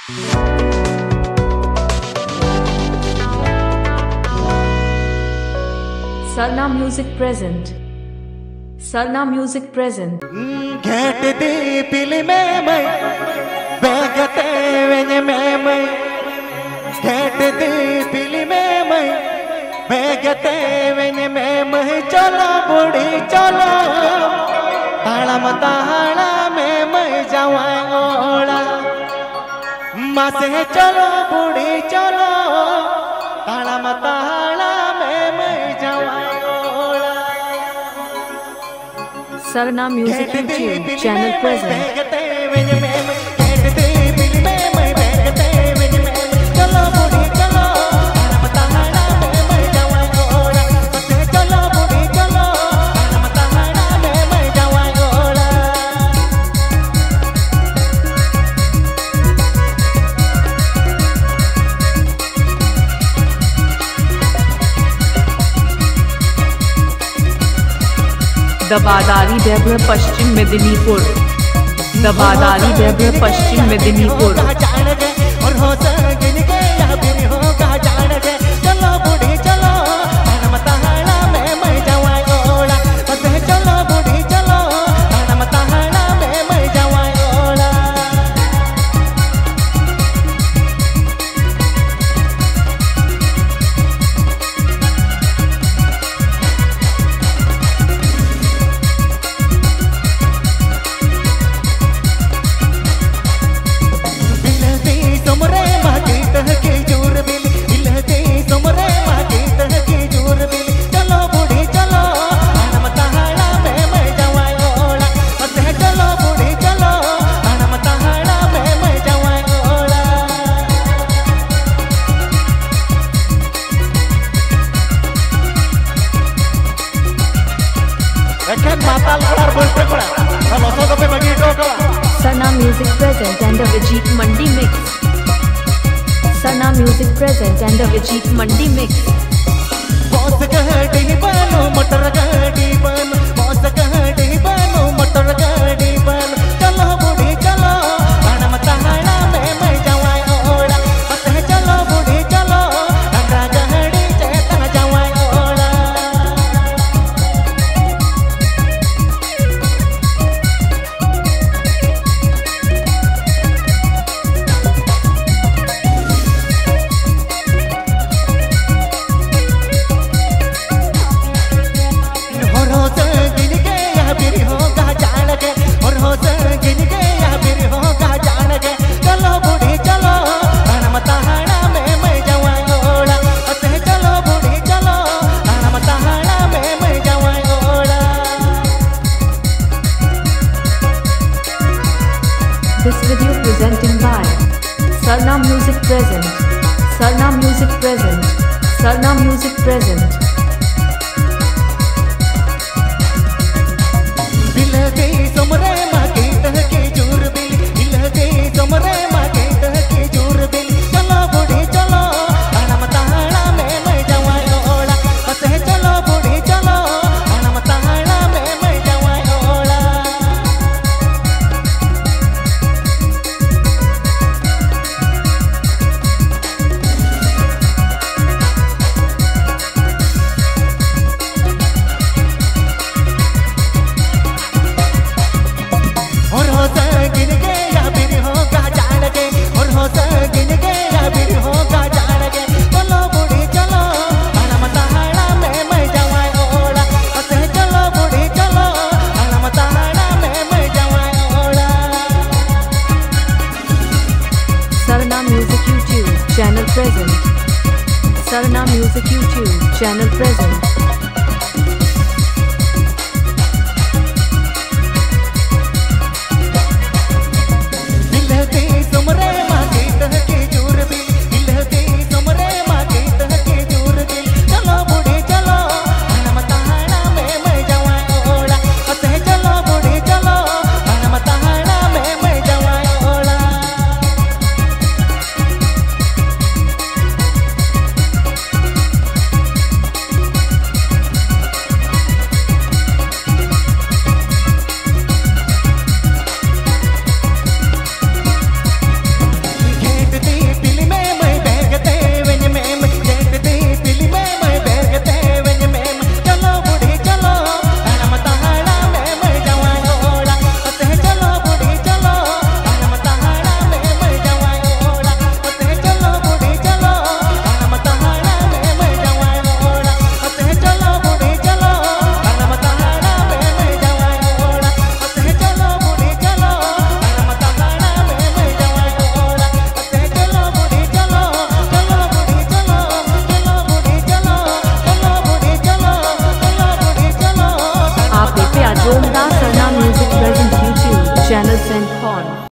Sarna Music present. Sarna Music present. घेट दी पिली में मैं बेगते वेने में मैं घेट दी पिली में मैं बेगते वेने में मैं चलो बुढ़ी चलो ताला मताला में मैं जावांगोड़ा मासे चलो बुढ़ी चलो ताला मताला में मैं जावांगोड़ा। Sarna Music YouTube channel present. दबादारी Deoghar पश्चिम मेदिनीपुर। दबादारी देवघर पश्चिम मेदिनीपुर। और हो सगिन के या बिन होगा जान के चलो बूढ़ी चलो मताहाना में मैं जावांगोड़ा बस चलो बूढ़ी चलो मताहाना में मैं जावांगोड़ा। Sarna Music present and the Vijit Mandi mix. Sarna Music present and the Vijit Mandi mix. Boss गाड़ी बनो मोटर गाड़ी बनो बॉस गाड़ी बनो मोटर गाड़ी बनो चलो बूढ़ी चलो मताहाना में मैं जावांगोड़ा बस चलो बूढ़ी चलो गाड़ी चेता जावांगोड़ा। This video presenting by Sarna Music present. Sarna Music present. Sarna Music present. Sarna Music YouTube channel present. Sarna Music YouTube channel present.